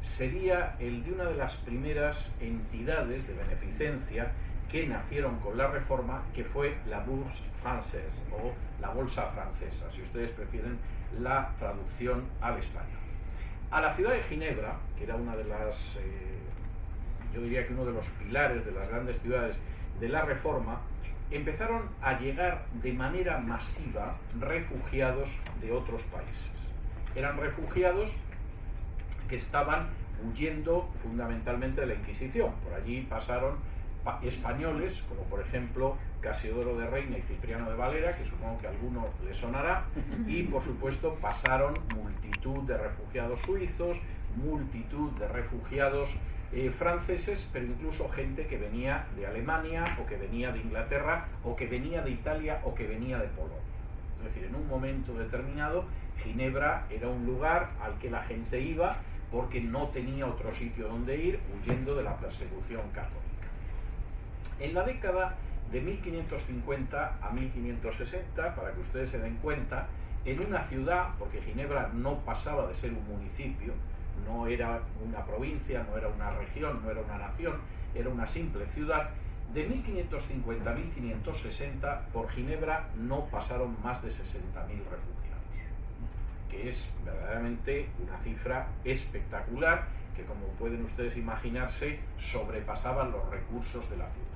sería el de una de las primeras entidades de beneficencia que nacieron con la Reforma, que fue la Bourse Française, o la Bolsa Francesa, si ustedes prefieren la traducción al español. A la ciudad de Ginebra, que era una de las, yo diría que uno de los pilares de las grandes ciudades de la Reforma, empezaron a llegar de manera masiva refugiados de otros países. Eran refugiados que estaban huyendo fundamentalmente de la Inquisición. Por allí pasaron españoles, como por ejemplo Casiodoro de Reina y Cipriano de Valera, que supongo que a alguno le sonará, y por supuesto pasaron multitud de refugiados suizos, multitud de refugiados franceses, pero incluso gente que venía de Alemania, o que venía de Inglaterra, o que venía de Italia, o que venía de Polonia. Es decir, en un momento determinado, Ginebra era un lugar al que la gente iba porque no tenía otro sitio donde ir, huyendo de la persecución católica. En la década de 1550 a 1560, para que ustedes se den cuenta, en una ciudad, porque Ginebra no pasaba de ser un municipio, no era una provincia, no era una región, no era una nación, era una simple ciudad, de 1550 a 1560 por Ginebra no pasaron más de 60.000 refugiados, que es verdaderamente una cifra espectacular que, como pueden ustedes imaginarse, sobrepasaba los recursos de la ciudad.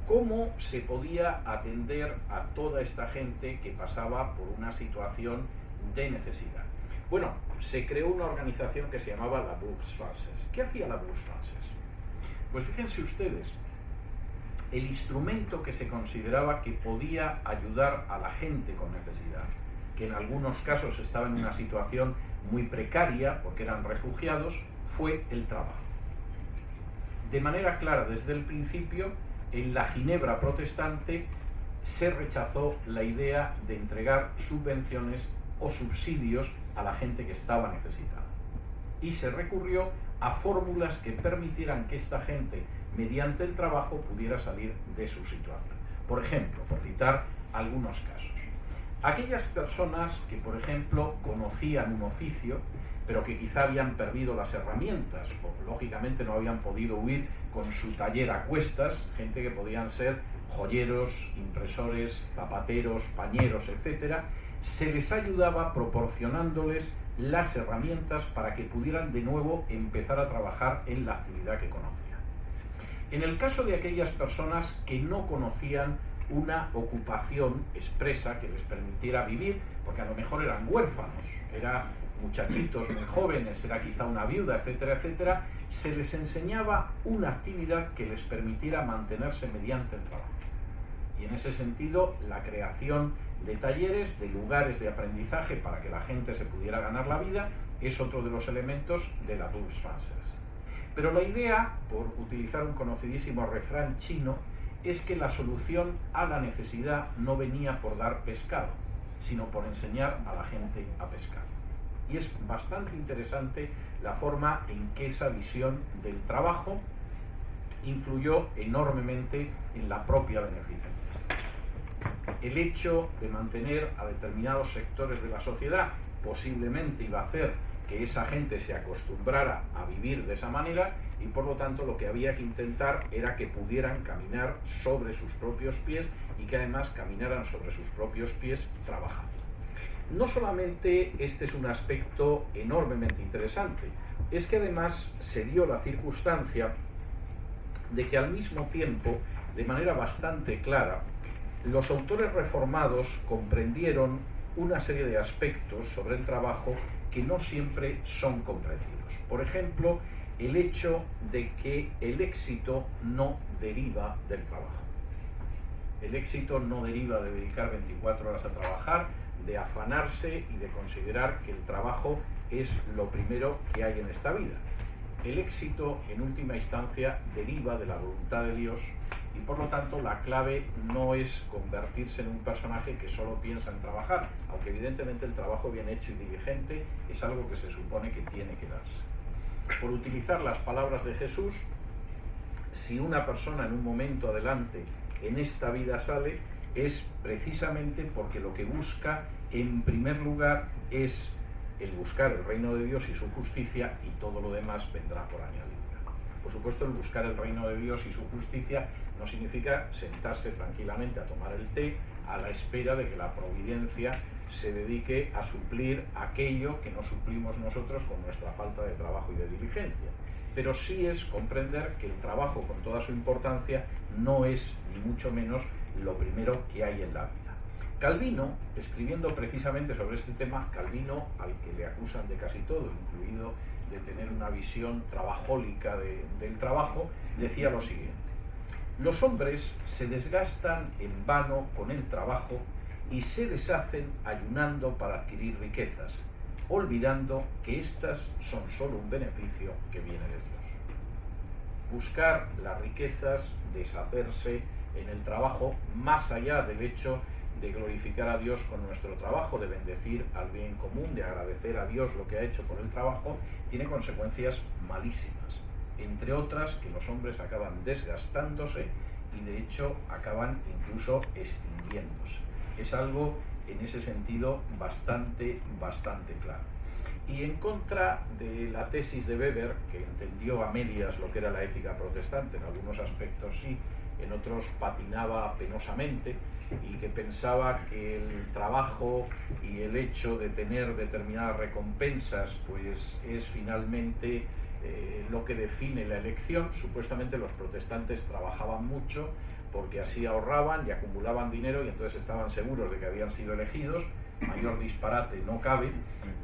¿Cómo se podía atender a toda esta gente que pasaba por una situación de necesidad? Bueno, se creó una organización que se llamaba la Bourse Française. ¿Qué hacía la Bourse Française? Pues fíjense ustedes, el instrumento que se consideraba que podía ayudar a la gente con necesidad, que en algunos casos estaba en una situación muy precaria porque eran refugiados, fue el trabajo. De manera clara, desde el principio, en la Ginebra protestante se rechazó la idea de entregar subvenciones o subsidios a la gente que estaba necesitada, y se recurrió a fórmulas que permitieran que esta gente, mediante el trabajo, pudiera salir de su situación. Por ejemplo, por citar algunos casos, aquellas personas que, por ejemplo, conocían un oficio, pero que quizá habían perdido las herramientas, o lógicamente no habían podido huir con su taller a cuestas, gente que podían ser joyeros, impresores, zapateros, pañeros, etcétera, se les ayudaba proporcionándoles las herramientas para que pudieran de nuevo empezar a trabajar en la actividad que conocían. En el caso de aquellas personas que no conocían una ocupación expresa que les permitiera vivir, porque a lo mejor eran huérfanos, eran muchachitos muy jóvenes, era quizá una viuda, etcétera, etcétera, se les enseñaba una actividad que les permitiera mantenerse mediante el trabajo. Y en ese sentido, la creación de talleres, de lugares de aprendizaje para que la gente se pudiera ganar la vida, es otro de los elementos de la Bourse Française. Pero la idea, por utilizar un conocidísimo refrán chino, es que la solución a la necesidad no venía por dar pescado, sino por enseñar a la gente a pescar. Y es bastante interesante la forma en que esa visión del trabajo influyó enormemente en la propia beneficencia. El hecho de mantener a determinados sectores de la sociedad posiblemente iba a hacer que esa gente se acostumbrara a vivir de esa manera, y por lo tanto lo que había que intentar era que pudieran caminar sobre sus propios pies y que además caminaran sobre sus propios pies trabajando. No solamente este es un aspecto enormemente interesante, es que además se dio la circunstancia de que al mismo tiempo, de manera bastante clara, los autores reformados comprendieron una serie de aspectos sobre el trabajo que no siempre son comprendidos. Por ejemplo, el hecho de que el éxito no deriva del trabajo. El éxito no deriva de dedicar 24 horas a trabajar, de afanarse y de considerar que el trabajo es lo primero que hay en esta vida. El éxito, en última instancia, deriva de la voluntad de Dios y, por lo tanto, la clave no es convertirse en un personaje que solo piensa en trabajar, aunque evidentemente el trabajo bien hecho y diligente es algo que se supone que tiene que darse. Por utilizar las palabras de Jesús, si una persona en un momento adelante en esta vida sale, es precisamente porque lo que busca en primer lugar es el buscar el reino de Dios y su justicia, y todo lo demás vendrá por añadidura. Por supuesto, el buscar el reino de Dios y su justicia no significa sentarse tranquilamente a tomar el té a la espera de que la providencia se dedique a suplir aquello que no suplimos nosotros con nuestra falta de trabajo y de diligencia. Pero sí es comprender que el trabajo, con toda su importancia, no es ni mucho menos lo primero que hay en la vida. Calvino, escribiendo precisamente sobre este tema, Calvino, al que le acusan de casi todo, incluido de tener una visión trabajólica del trabajo, decía lo siguiente: los hombres se desgastan en vano con el trabajo y se deshacen ayunando para adquirir riquezas, olvidando que éstas son solo un beneficio que viene de Dios. Buscar las riquezas, deshacerse en el trabajo, más allá del hecho de glorificar a Dios con nuestro trabajo, de bendecir al bien común, de agradecer a Dios lo que ha hecho por el trabajo, tiene consecuencias malísimas. Entre otras, que los hombres acaban desgastándose y de hecho acaban incluso extinguiéndose. Es algo en ese sentido bastante claro. Y en contra de la tesis de Weber, que entendió a medias lo que era la ética protestante, en algunos aspectos sí, en otros patinaba penosamente, y que pensaba que el trabajo y el hecho de tener determinadas recompensas pues es finalmente lo que define la elección. Supuestamente los protestantes trabajaban mucho porque así ahorraban y acumulaban dinero y entonces estaban seguros de que habían sido elegidos. Mayor disparate no cabe.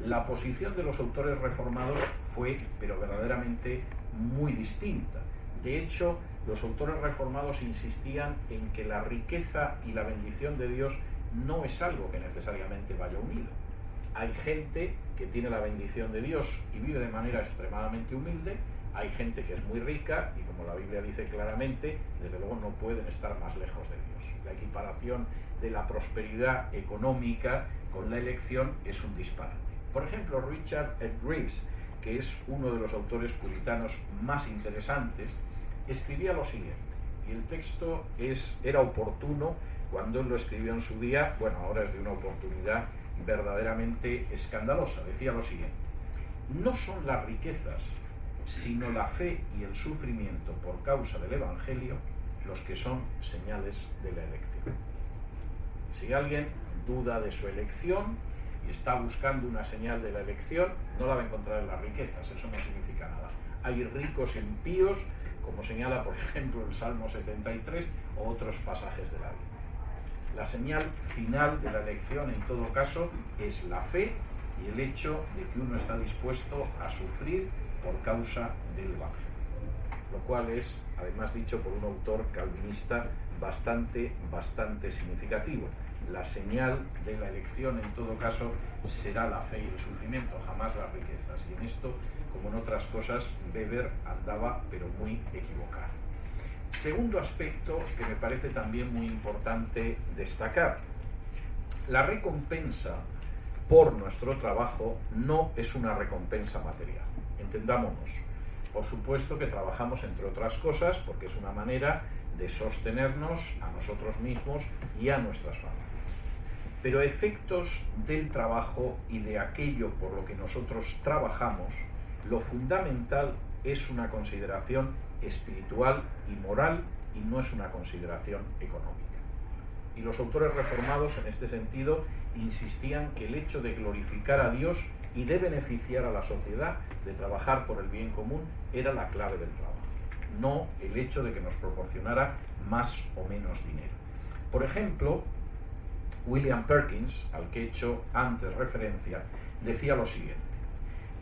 La posición de los autores reformados fue, pero verdaderamente, muy distinta. De hecho, los autores reformados insistían en que la riqueza y la bendición de Dios no es algo que necesariamente vaya unido. Hay gente que tiene la bendición de Dios y vive de manera extremadamente humilde, hay gente que es muy rica y, como la Biblia dice claramente, desde luego no pueden estar más lejos de Dios. La equiparación de la prosperidad económica con la elección es un disparate. Por ejemplo, Richard Greaves, que es uno de los autores puritanos más interesantes, escribía lo siguiente, y el texto era oportuno cuando él lo escribió en su día. Bueno, ahora es de una oportunidad verdaderamente escandalosa. Decía lo siguiente: no son las riquezas, sino la fe y el sufrimiento por causa del Evangelio los que son señales de la elección. Si alguien duda de su elección y está buscando una señal de la elección, no la va a encontrar en las riquezas. Eso no significa nada. Hay ricos impíos, como señala, por ejemplo, el Salmo 73 o otros pasajes de la Biblia. La señal final de la elección, en todo caso, es la fe y el hecho de que uno está dispuesto a sufrir por causa del Evangelio. Lo cual es, además, dicho por un autor calvinista bastante significativo. La señal de la elección, en todo caso, será la fe y el sufrimiento, jamás las riquezas. Y en esto, como en otras cosas, Weber andaba pero muy equivocado. Segundo aspecto que me parece también muy importante destacar: la recompensa por nuestro trabajo no es una recompensa material. Entendámonos. Por supuesto que trabajamos, entre otras cosas, porque es una manera de sostenernos a nosotros mismos y a nuestras familias. Pero efectos del trabajo y de aquello por lo que nosotros trabajamos, lo fundamental es una consideración espiritual y moral, y no es una consideración económica. Y los autores reformados, en este sentido, insistían que el hecho de glorificar a Dios y de beneficiar a la sociedad, de trabajar por el bien común, era la clave del trabajo. no el hecho de que nos proporcionara más o menos dinero. Por ejemplo, William Perkins, al que he hecho antes referencia, decía lo siguiente: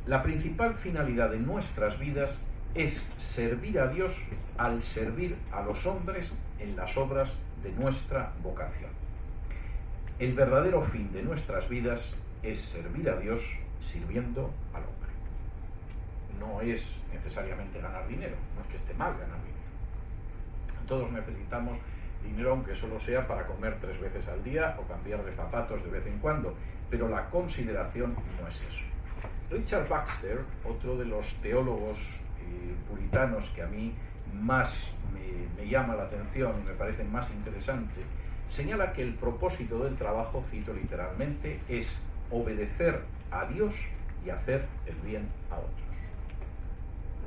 la principal finalidad de nuestras vidas es servir a Dios al servir a los hombres en las obras de nuestra vocación. El verdadero fin de nuestras vidas es servir a Dios sirviendo al hombre. No es necesariamente ganar dinero, no es que esté mal ganar dinero. Todos necesitamos dinero, aunque solo sea para comer 3 veces al día o cambiar de zapatos de vez en cuando, pero la consideración no es eso. Richard Baxter, otro de los teólogos puritanos que a mí más me llama la atención y me parece más interesante, señala que el propósito del trabajo, cito literalmente, es obedecer a Dios y hacer el bien a otros.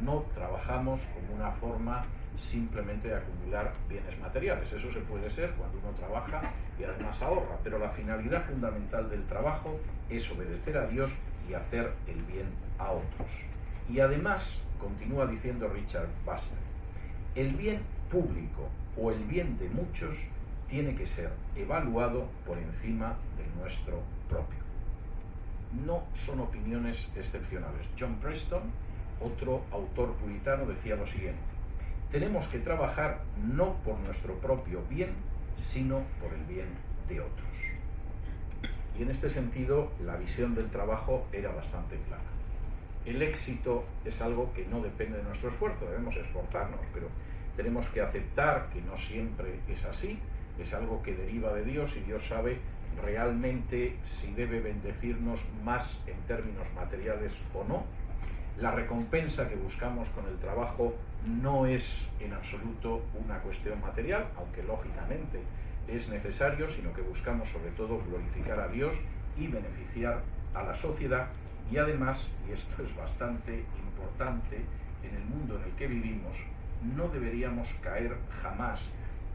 No trabajamos como una forma simplemente de acumular bienes materiales. Eso se puede ser cuando uno trabaja y además ahorra, pero la finalidad fundamental del trabajo es obedecer a Dios y hacer el bien a otros. Y además, continúa diciendo Richard Baxter, el bien público o el bien de muchos tiene que ser evaluado por encima del nuestro propio. No son opiniones excepcionales. John Preston, otro autor puritano, decía lo siguiente: tenemos que trabajar no por nuestro propio bien, sino por el bien de otros. Y en este sentido, la visión del trabajo era bastante clara. El éxito es algo que no depende de nuestro esfuerzo, debemos esforzarnos, pero tenemos que aceptar que no siempre es así, es algo que deriva de Dios y Dios sabe realmente si debe bendecirnos más en términos materiales o no. La recompensa que buscamos con el trabajo no es en absoluto una cuestión material, aunque lógicamente es necesario, sino que buscamos sobre todo glorificar a Dios y beneficiar a la sociedad. Y además, y esto es bastante importante en el mundo en el que vivimos, no deberíamos caer jamás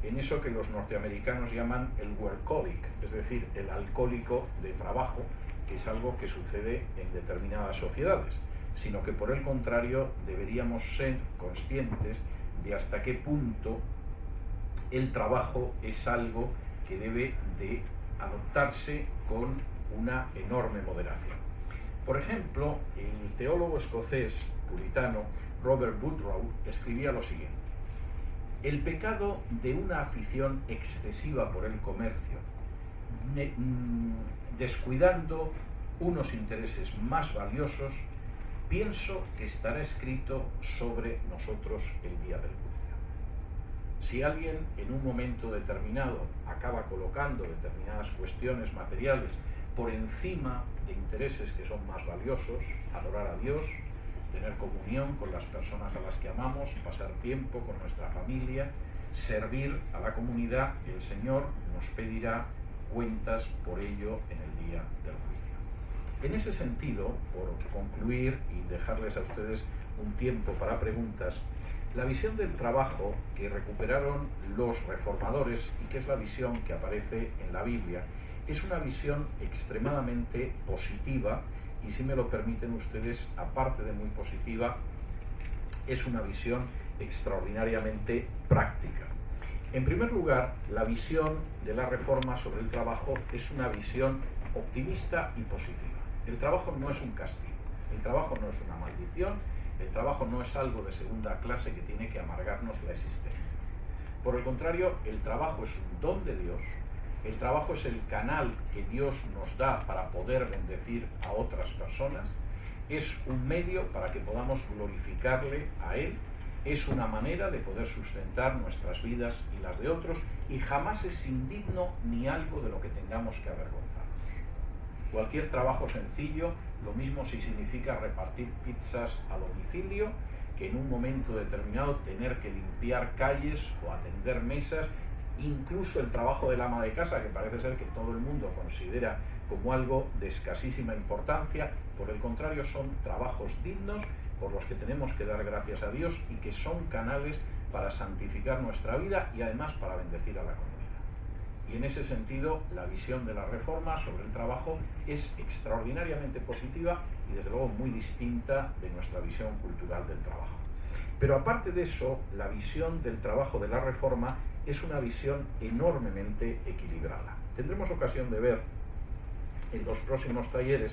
en eso que los norteamericanos llaman el workaholic, es decir, el alcohólico de trabajo, que es algo que sucede en determinadas sociedades, sino que por el contrario deberíamos ser conscientes de hasta qué punto el trabajo es algo que debe de adoptarse con una enorme moderación. Por ejemplo, el teólogo escocés puritano Robert Woodrow escribía lo siguiente: el pecado de una afición excesiva por el comercio, descuidando unos intereses más valiosos, pienso que estará escrito sobre nosotros el día del juicio. Si alguien en un momento determinado acaba colocando determinadas cuestiones materiales por encima de intereses que son más valiosos, adorar a Dios, tener comunión con las personas a las que amamos, pasar tiempo con nuestra familia, servir a la comunidad, el Señor nos pedirá cuentas por ello en el día del juicio. En ese sentido, por concluir y dejarles a ustedes un tiempo para preguntas, la visión del trabajo que recuperaron los reformadores y que es la visión que aparece en la Biblia es una visión extremadamente positiva y, si me lo permiten ustedes, aparte de muy positiva, es una visión extraordinariamente práctica. En primer lugar, la visión de la Reforma sobre el trabajo es una visión optimista y positiva. El trabajo no es un castigo, el trabajo no es una maldición, el trabajo no es algo de segunda clase que tiene que amargarnos la existencia. Por el contrario, el trabajo es un don de Dios. El trabajo es el canal que Dios nos da para poder bendecir a otras personas, es un medio para que podamos glorificarle a Él, es una manera de poder sustentar nuestras vidas y las de otros, y jamás es indigno ni algo de lo que tengamos que avergonzarnos. Cualquier trabajo sencillo, lo mismo si significa repartir pizzas a domicilio, que en un momento determinado tener que limpiar calles o atender mesas, incluso el trabajo del ama de casa, que parece ser que todo el mundo considera como algo de escasísima importancia. Por el contrario, son trabajos dignos por los que tenemos que dar gracias a Dios y que son canales para santificar nuestra vida y además para bendecir a la comunidad. Y en ese sentido, la visión de la Reforma sobre el trabajo es extraordinariamente positiva y desde luego muy distinta de nuestra visión cultural del trabajo. Pero aparte de eso, la visión del trabajo de la Reforma es una visión enormemente equilibrada. Tendremos ocasión de ver en los próximos talleres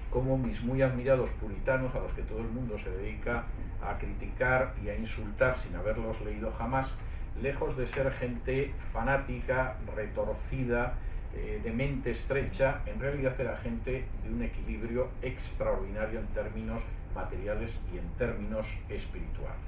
cómo mis muy admirados puritanos, a los que todo el mundo se dedica a criticar y a insultar sin haberlos leído jamás, lejos de ser gente fanática, retorcida, de mente estrecha, en realidad era gente de un equilibrio extraordinario en términos materiales y en términos espirituales.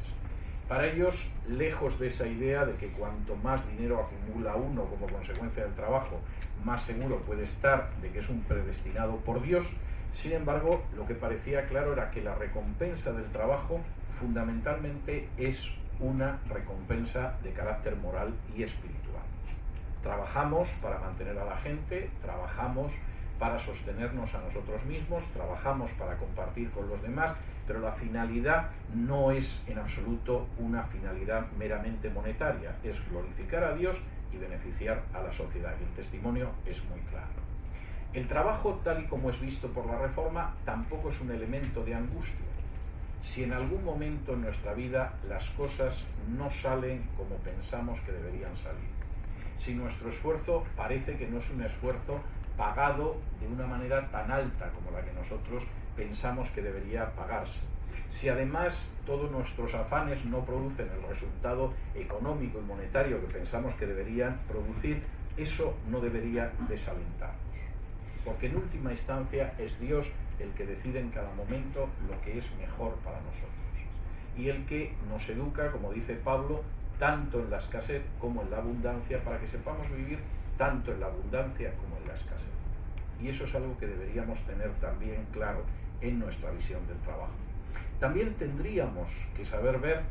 Para ellos, lejos de esa idea de que cuanto más dinero acumula uno como consecuencia del trabajo, más seguro puede estar de que es un predestinado por Dios, sin embargo, lo que parecía claro era que la recompensa del trabajo fundamentalmente es una recompensa de carácter moral y espiritual. Trabajamos para mantener a la gente, trabajamos para sostenernos a nosotros mismos, trabajamos para compartir con los demás, pero la finalidad no es en absoluto una finalidad meramente monetaria, es glorificar a Dios y beneficiar a la sociedad, y el testimonio es muy claro. El trabajo, tal y como es visto por la Reforma, tampoco es un elemento de angustia. Si en algún momento en nuestra vida las cosas no salen como pensamos que deberían salir, si nuestro esfuerzo parece que no es un esfuerzo pagado de una manera tan alta como la que nosotros pensamos que debería pagarse, si además todos nuestros afanes no producen el resultado económico y monetario que pensamos que deberían producir, eso no debería desalentarnos, porque en última instancia es Dios el que decide en cada momento lo que es mejor para nosotros y el que nos educa, como dice Pablo, tanto en la escasez como en la abundancia, para que sepamos vivir tanto en la abundancia como en la escasez. Y eso es algo que deberíamos tener también claro en nuestra visión del trabajo. También tendríamos que saber ver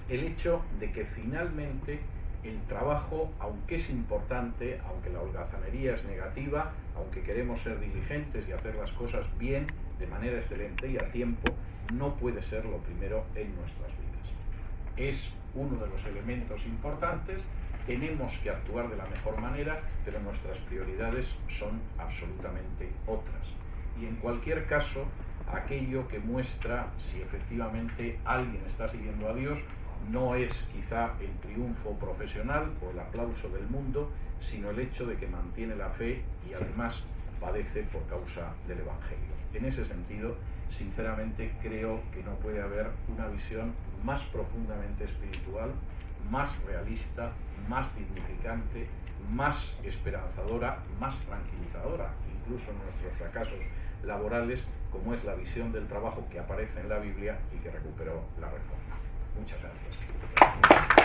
el hecho de que finalmente el trabajo, aunque es importante, aunque la holgazanería es negativa, aunque queremos ser diligentes y hacer las cosas bien, de manera excelente y a tiempo, no puede ser lo primero en nuestras vidas. Es uno de los elementos importantes, tenemos que actuar de la mejor manera, pero nuestras prioridades son absolutamente otras. Y en cualquier caso, aquello que muestra si efectivamente alguien está siguiendo a Dios no es quizá el triunfo profesional o el aplauso del mundo, sino el hecho de que mantiene la fe y además padece por causa del Evangelio. En ese sentido, sinceramente creo que no puede haber una visión más profundamente espiritual, más realista, más dignificante, más esperanzadora, más tranquilizadora, incluso en nuestros fracasos laborales, como es la visión del trabajo que aparece en la Biblia y que recuperó la Reforma. Muchas gracias.